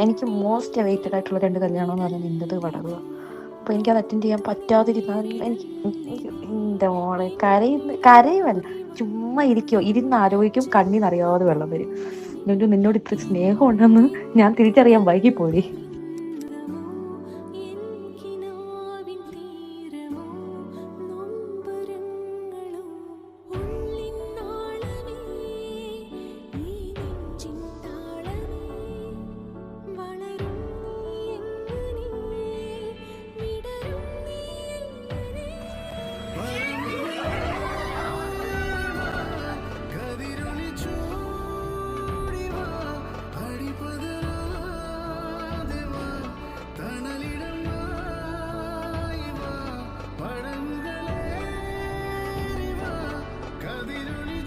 എനിക്ക് most weighted ആയിട്ടുള്ള 2 കല്യാണം എന്ന് പറഞ്ഞാൽ നിൻ്റെത് വടക. അപ്പോൾ എനിക്കത് അറ്റൻഡ് ചെയ്യാൻ പറ്റാതിരുന്നാൽ എൻ്റെ മോളെ കരയുമല്ല, ചുമ്മാ ഇരിക്കുമോ, ഇരുന്ന് ആലോചിക്കും, കണ്ണിന്നറിയാതെ വെള്ളം വരും. നിന്നോട് ഇത്ര സ്നേഹം ഉണ്ടെന്ന് ഞാൻ തിരിച്ചറിയാൻ വൈകിപ്പോയി. പടങ്ങളെ കതിരൊളി